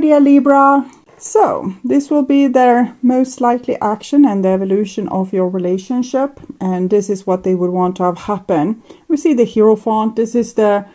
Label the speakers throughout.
Speaker 1: dear Libra. So, this will be their most likely action and the evolution of your relationship. And this is what they would want to have happen. We see the Hierophant. This is the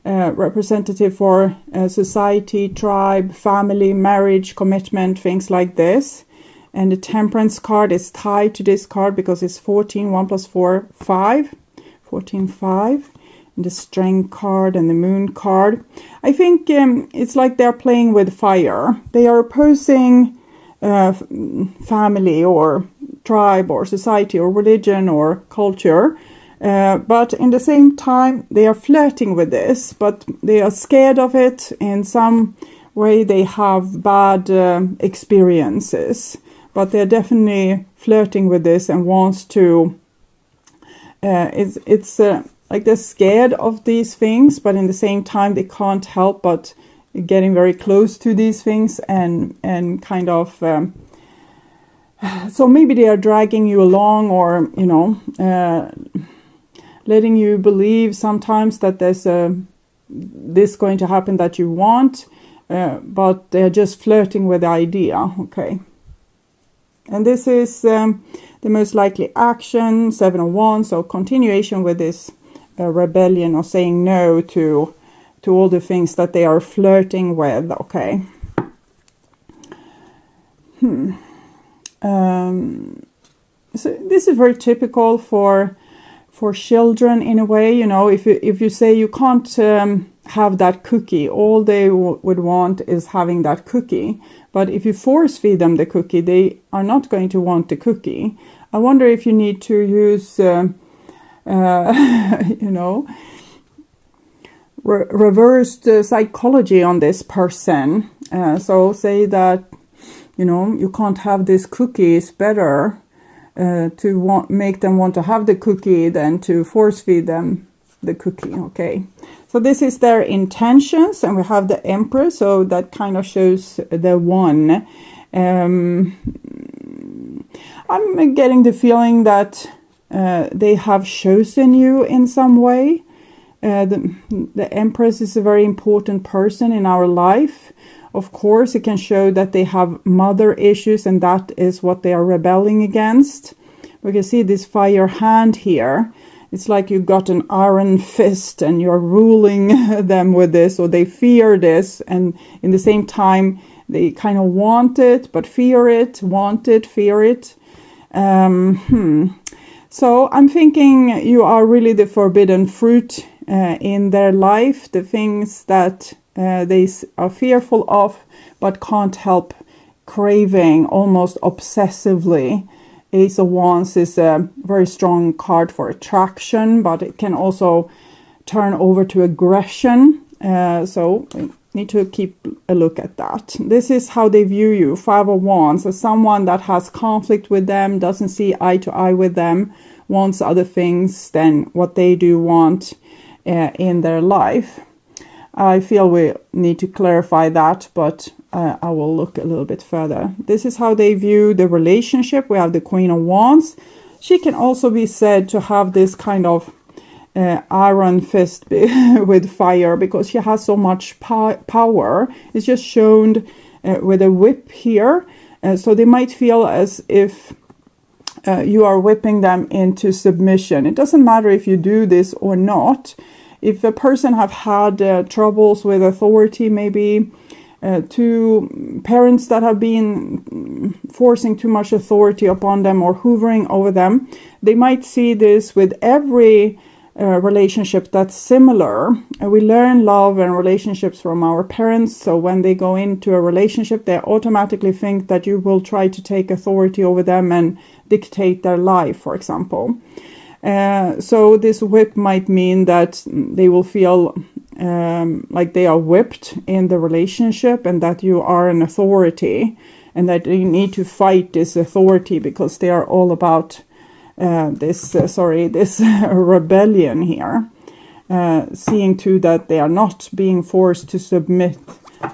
Speaker 1: representative for society, tribe, family, marriage, commitment, things like this. And the Temperance card is tied to this card because it's 14, 1 plus 4, 5. 14, 5. And the Strength card and the Moon card. I think it's like they're playing with fire. They are opposing family or tribe or society or religion or culture. But in the same time, they are flirting with this. But they are scared of it. In some way, they have bad experiences. But they're definitely flirting with this and wants to... It's like they're scared of these things, but in the same time they can't help but getting very close to these things and kind of so maybe they are dragging you along, or letting you believe sometimes that there's this going to happen that you want, but they're just flirting with the idea. Okay, and this is the most likely action, 7 of Wands, so continuation with this rebellion or saying no to all the things that they are flirting with. Okay. So this is very typical for children in a way. If you say you can't have that cookie, all they would want is having that cookie. But if you force feed them the cookie, they are not going to want the cookie. I wonder if you need to use reversed psychology on this person. So say that, you can't have this cookie. It's better to make them want to have the cookie than to force feed them the cookie. Okay. So this is their intentions, and we have the Empress. So that kind of shows the one. I'm getting the feeling that they have chosen you in some way. The Empress is a very important person in our life. Of course, it can show that they have mother issues, and that is what they are rebelling against. We can see this fire hand here. It's like you got an iron fist and you're ruling them with this, or they fear this, and in the same time they kind of want it, but fear it, want it, fear it. So I'm thinking you are really the forbidden fruit in their life, the things that they are fearful of but can't help craving almost obsessively. Ace of Wands is a very strong card for attraction, but it can also turn over to aggression. So we need to keep a look at that. This is how they view you, 5 of Wands, as someone that has conflict with them, doesn't see eye to eye with them, wants other things than what they do want in their life. I feel we need to clarify that, but I will look a little bit further. This is how they view the relationship. We have the Queen of Wands. She can also be said to have this kind of iron fist with fire, because she has so much power. It's just shown with a whip here. So they might feel as if you are whipping them into submission. It doesn't matter if you do this or not. If a person have had troubles with authority, maybe to parents that have been forcing too much authority upon them or hoovering over them, they might see this with every relationship that's similar. We learn love and relationships from our parents, so when they go into a relationship, they automatically think that you will try to take authority over them and dictate their life, for example. So this whip might mean that they will feel like they are whipped in the relationship, and that you are an authority, and that you need to fight this authority because they are all about this rebellion here, seeing to that they are not being forced to submit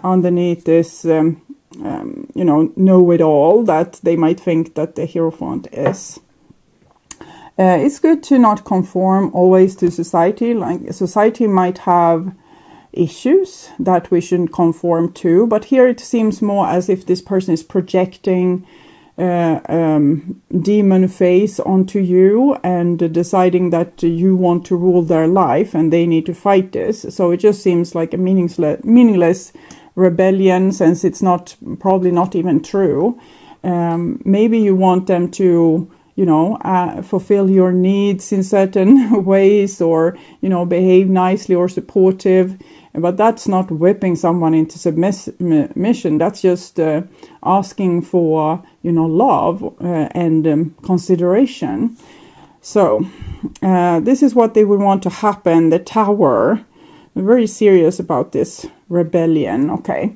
Speaker 1: underneath this know-it-all that they might think that the Hierophant is. It's good to not conform always to society. Like society might have issues that we shouldn't conform to. But here it seems more as if this person is projecting demon face onto you and deciding that you want to rule their life and they need to fight this. So it just seems like a meaningless rebellion, since it's probably not even true. Maybe you want them to, fulfill your needs in certain ways, or, behave nicely or supportive. But that's not whipping someone into submission. That's just asking for, love and consideration. So this is what they would want to happen. The Tower. They're very serious about this rebellion. Okay.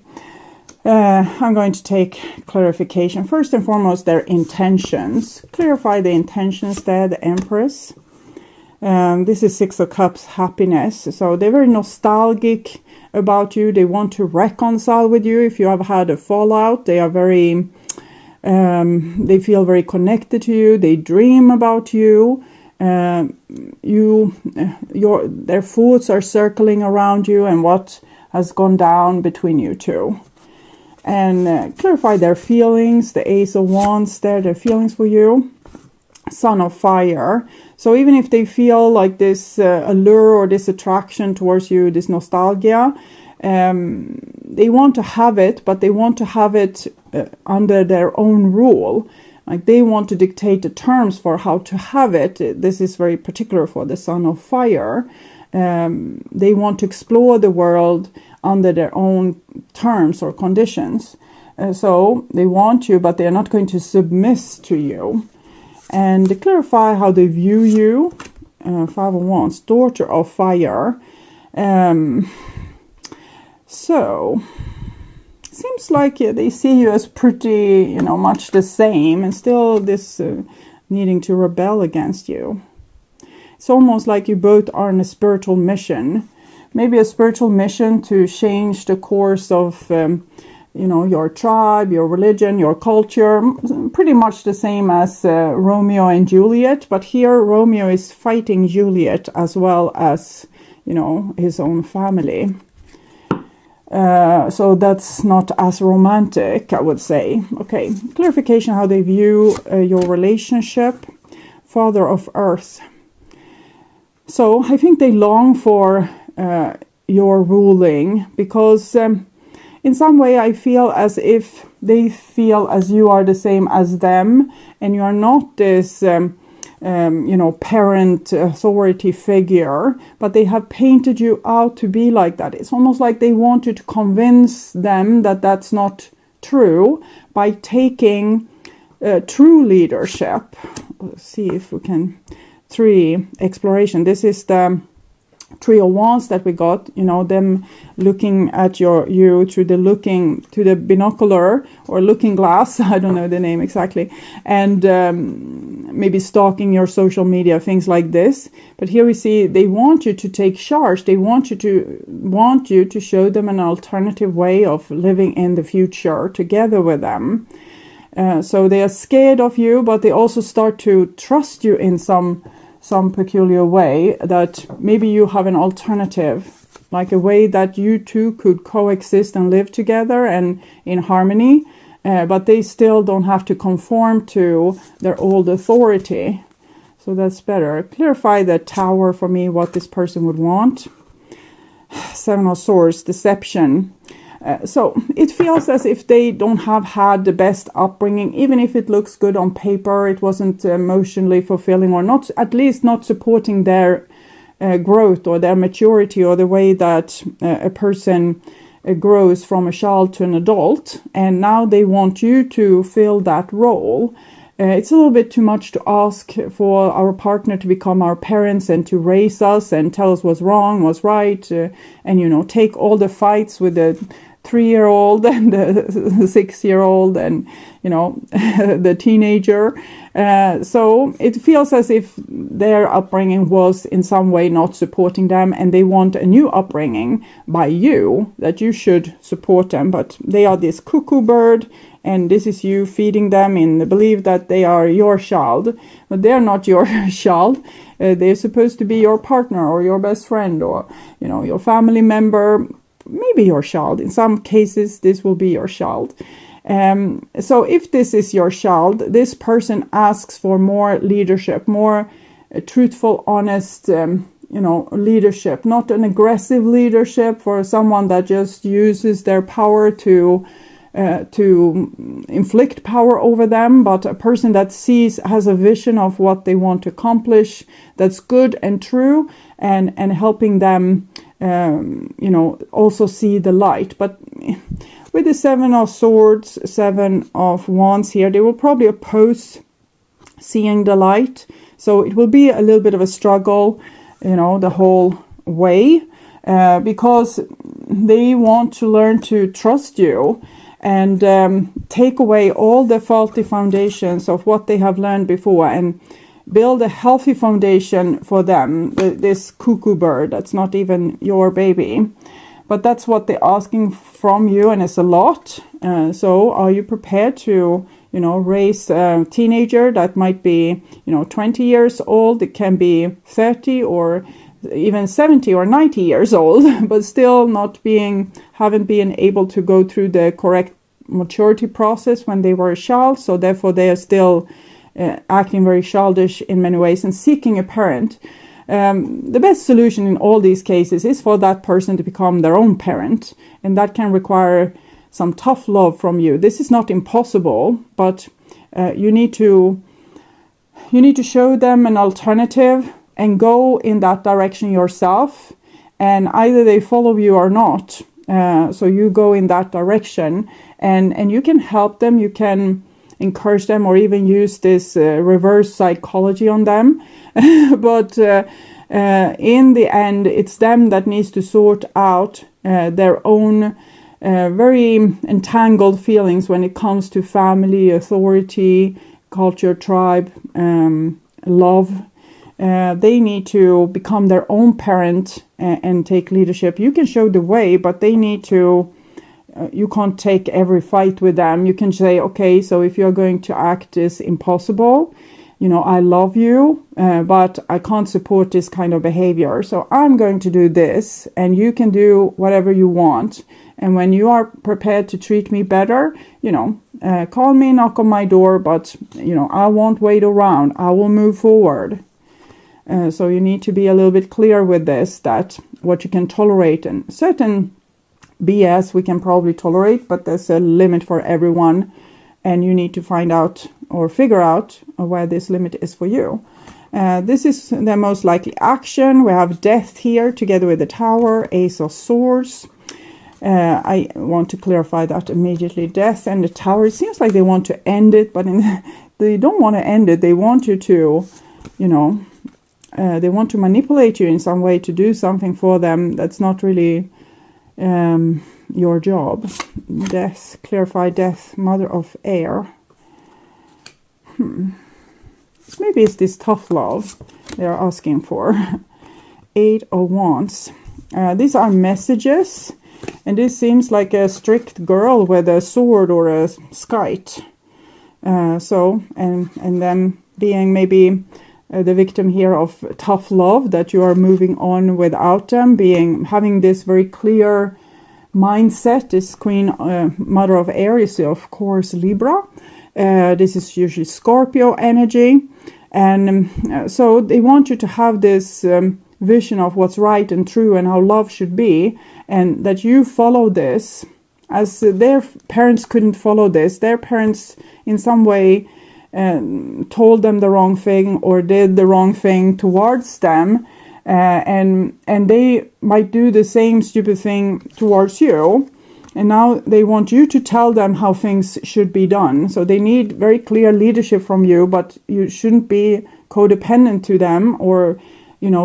Speaker 1: I'm going to take clarification. First and foremost, their intentions. Clarify the intentions there, the Empress. This is Six of Cups, happiness. So they're very nostalgic about you. They want to reconcile with you. If you have had a fallout, they are very, they feel very connected to you. They dream about you. Their thoughts are circling around you and what has gone down between you two. And clarify their feelings. The Ace of Wands there, their feelings for you. Sun of Fire. So even if they feel like this allure or this attraction towards you, this nostalgia, they want to have it, but they want to have it under their own rule. Like they want to dictate the terms for how to have it. This is very particular for the Sun of Fire. They want to explore the world under their own terms or conditions. So they want you, but they're not going to submit to you. And clarify how they view you. Five of Wands, Daughter of Fire. So it seems like they see you as pretty, much the same, and still this needing to rebel against you. It's almost like you both are on a spiritual mission. Maybe a spiritual mission to change the course of your tribe, your religion, your culture, pretty much the same as Romeo and Juliet. But here Romeo is fighting Juliet as well as, his own family. So that's not as romantic, I would say. Okay, clarification how they view your relationship. Father of Earth. So I think they long for your ruling, because in some way I feel as if they feel as you are the same as them, and you are not this parent authority figure, but they have painted you out to be like that. It's almost like they want you to convince them that that's not true by taking true leadership. Let's see if we can. 3, exploration. This is the Three of Wands that we got, them looking at you through the binocular or looking glass, I don't know the name exactly, and maybe stalking your social media, things like this. But here we see they want you to take charge. They want you to show them an alternative way of living in the future together with them. So they are scared of you, but they also start to trust you in some peculiar way, that maybe you have an alternative, like a way that you two could coexist and live together and in harmony, but they still don't have to conform to their old authority. So that's better. Clarify the Tower for me, what this person would want. 7 of Swords, deception. So it feels as if they don't have had the best upbringing. Even if it looks good on paper, it wasn't emotionally fulfilling, or not, at least not supporting their growth or their maturity, or the way that a person grows from a child to an adult. And now they want you to fill that role. It's a little bit too much to ask for our partner to become our parents and to raise us and tell us what's wrong, what's right, and take all the fights with the 3-year-old and the 6-year-old and the teenager. So it feels as if their upbringing was in some way not supporting them, and they want a new upbringing by you, that you should support them. But they are this cuckoo bird and this is you feeding them in the belief that they are your child, but they're not your child. They're supposed to be your partner or your best friend, or your family member, maybe your child. In some cases this will be your child. So if this is your child, this person asks for more leadership, more truthful, honest leadership, not an aggressive leadership for someone that just uses their power to inflict power over them, but a person that has a vision of what they want to accomplish, that's good and true, and helping them also see the light. But with the 7 of Swords, 7 of Wands here, they will probably oppose seeing the light. So it will be a little bit of a struggle, the whole way, because they want to learn to trust you and take away all the faulty foundations of what they have learned before and build a healthy foundation for them. This cuckoo bird, that's not even your baby. But that's what they're asking from you, and it's a lot. So are you prepared to, raise a teenager that might be, 20 years old? It can be 30 or even 70 or 90 years old, but still haven't been able to go through the correct maturity process when they were a child. So therefore they are still acting very childish in many ways and seeking a parent. The best solution in all these cases is for that person to become their own parent, and that can require some tough love from you. This is not impossible, but you need to show them an alternative and go in that direction yourself, and either they follow you or not. So you go in that direction, and you can help them, you can encourage them, or even use this reverse psychology on them. But in the end, it's them that needs to sort out their own very entangled feelings when it comes to family, authority, culture, tribe, love. They need to become their own parent and take leadership. You can show the way, but they need to. You can't take every fight with them. You can say, okay, so if you're going to act is impossible, I love you, but I can't support this kind of behavior. So I'm going to do this, and you can do whatever you want. And when you are prepared to treat me better, call me, knock on my door, but, I won't wait around. I will move forward. So you need to be a little bit clear with this, that what you can tolerate, and certain BS we can probably tolerate, but there's a limit for everyone, and you need to find out or figure out where this limit is for you. This is the most likely action. We have death here together with the Tower, Ace of Swords. I want to clarify that immediately. Death and the Tower, it seems like they want to end it, but they don't want to end it. They want you to, they want to manipulate you in some way to do something for them that's not really your job. Death, clarify death, Mother of Air. Maybe it's this tough love they're asking for. 8 of Wands. These are messages, and this seems like a strict girl with a sword or a skite. And them being maybe the victim here of tough love, that you are moving on without them, having this very clear mindset. This Queen, Mother of Air, is of course Libra. This is usually Scorpio energy, and so they want you to have this vision of what's right and true and how love should be, and that you follow this, as their parents couldn't follow this. Their parents in some way told them the wrong thing or did the wrong thing towards them, and they might do the same stupid thing towards you, and now they want you to tell them how things should be done. So they need very clear leadership from you, but you shouldn't be codependent to them or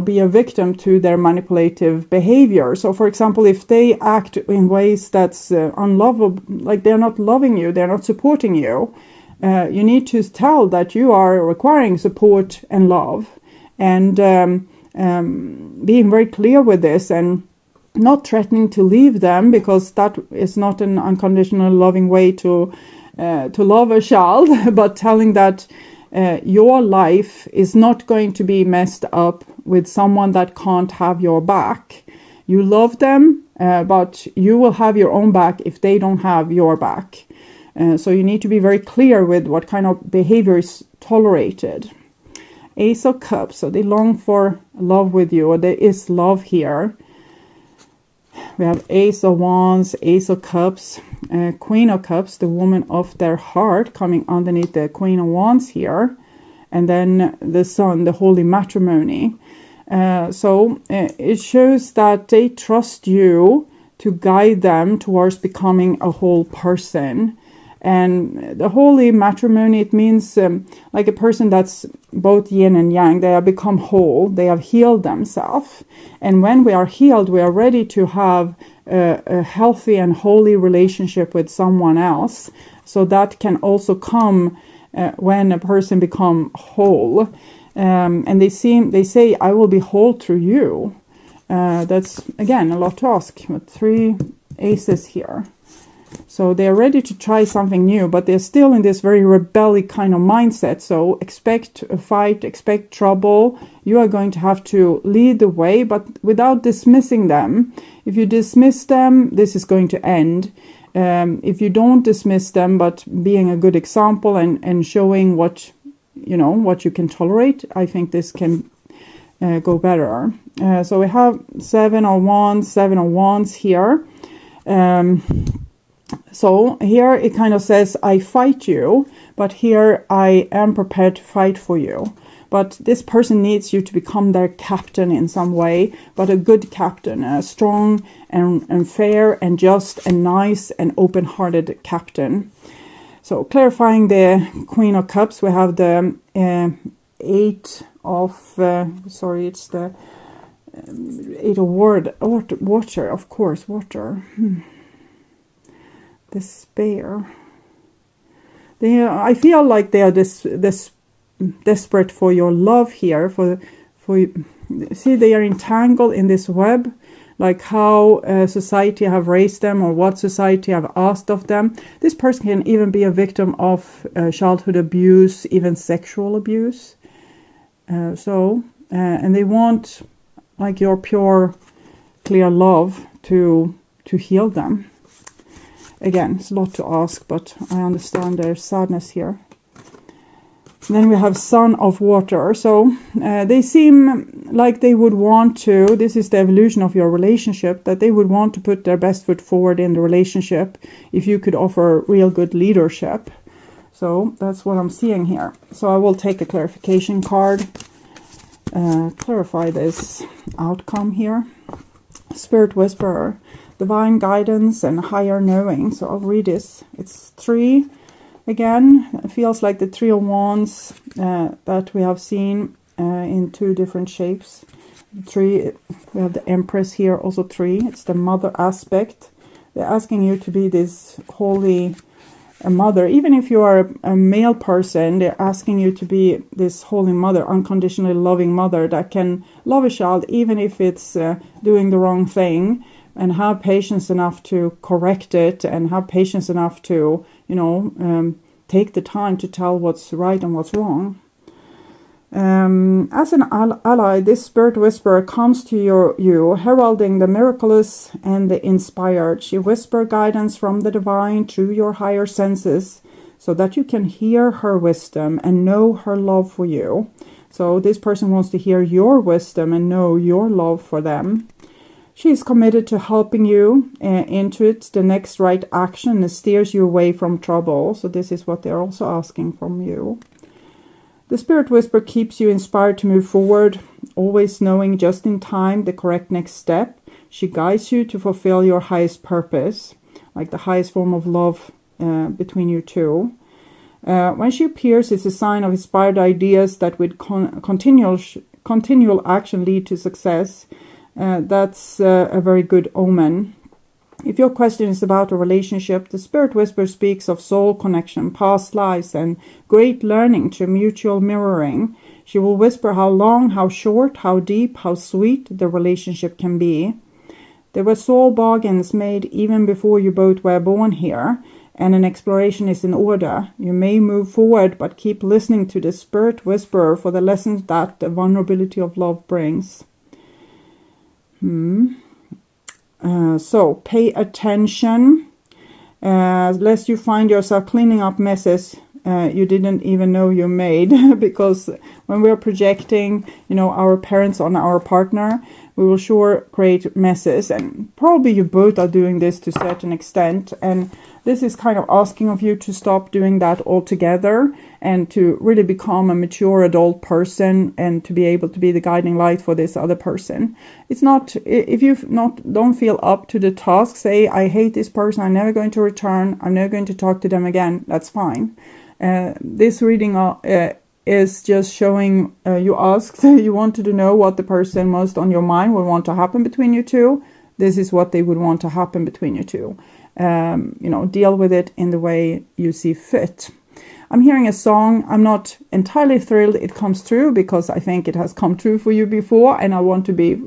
Speaker 1: be a victim to their manipulative behavior. So for example, if they act in ways that's unlovable, like they're not loving you, they're not supporting you, you need to tell that you are requiring support and love, and being very clear with this, and not threatening to leave them, because that is not an unconditional loving way to to love a child, but telling that your life is not going to be messed up with someone that can't have your back. You love them, but you will have your own back if they don't have your back. So you need to be very clear with what kind of behavior is tolerated. Ace of Cups, so they long for love with you, or there is love here. We have Ace of Wands, Ace of Cups, Queen of Cups, the woman of their heart, coming underneath the Queen of Wands here. And then the Sun, the holy matrimony. So it shows that they trust you to guide them towards becoming a whole person. And the holy matrimony, it means like a person that's both yin and yang. They have become whole. They have healed themselves. And when we are healed, we are ready to have a healthy and holy relationship with someone else. So that can also come when a person become whole. And they say, I will be whole through you. That's, again, a lot to ask. But 3 aces here. So they're ready to try something new, but they're still in this very rebellious kind of mindset. So expect a fight, expect trouble. You are going to have to lead the way, but without dismissing them. If you dismiss them, this is going to end. If you don't dismiss them, but being a good example and showing what you can tolerate, I think this can go better. So we have 7 of Wands here. So here it kind of says, I fight you, but here I am prepared to fight for you. But this person needs you to become their captain in some way, but a good captain, a strong and fair and just and nice and open-hearted captain. So clarifying the Queen of Cups, we have the 8 of, it's the 8 of water, of course, water. Despair. I feel like they are this desperate for your love here. See, they are entangled in this web, like how society have raised them or what society have asked of them. This person can even be a victim of childhood abuse, even sexual abuse. And they want like your pure, clear love to heal them. Again, it's a lot to ask, but I understand their sadness here. And then we have Sun of Water. So they seem like they would want to, this is the evolution of your relationship, that they would want to put their best foot forward in the relationship if you could offer real good leadership. So that's what I'm seeing here. So I will take a clarification card, clarify this outcome here. Spirit Whisperer. Divine guidance and higher knowing. So I'll read this. It's 3. Again, it feels like the 3 of Wands that we have seen in 2 different shapes. 3, we have the Empress here, also 3. It's the mother aspect. They're asking you to be this holy mother. Even if you are a male person, they're asking you to be this holy mother, unconditionally loving mother that can love a child even if it's doing the wrong thing. And have patience enough to correct it, and have patience enough to, take the time to tell what's right and what's wrong. As an ally, this Spirit Whisperer comes to you heralding the miraculous and the inspired. She whispers guidance from the divine through your higher senses, so that you can hear her wisdom and know her love for you. So this person wants to hear your wisdom and know your love for them. She is committed to helping you intuit the next right action and steers you away from trouble. So this is what they're also asking from you. The Spirit Whisperer keeps you inspired to move forward, always knowing just in time the correct next step. She guides you to fulfill your highest purpose, like the highest form of love between you two. When she appears, it's a sign of inspired ideas that with continual action lead to success. That's a very good omen. If your question is about a relationship, the Spirit Whisperer speaks of soul connection, past lives, and great learning through mutual mirroring. She will whisper how long, how short, how deep, how sweet the relationship can be. There were soul bargains made even before you both were born here, and an exploration is in order. You may move forward, but keep listening to the spirit whisperer for the lessons that the vulnerability of love brings. So pay attention, lest you find yourself cleaning up messes you didn't even know you made. Because when we're projecting, our parents on our partner, we will sure create messes, and probably you both are doing this to a certain extent, and this is kind of asking of you to stop doing that altogether and to really become a mature adult person and to be able to be the guiding light for this other person. It's not, if you don't feel up to the task, say, I hate this person, I'm never going to return, I'm never going to talk to them again, that's fine. This reading is just showing you asked, you wanted to know what the person most on your mind would want to happen between you two. This is what they would want to happen between you two. Deal with it in the way you see fit. I'm hearing a song. I'm not entirely thrilled it comes true, because I think it has come true for you before, and I want to be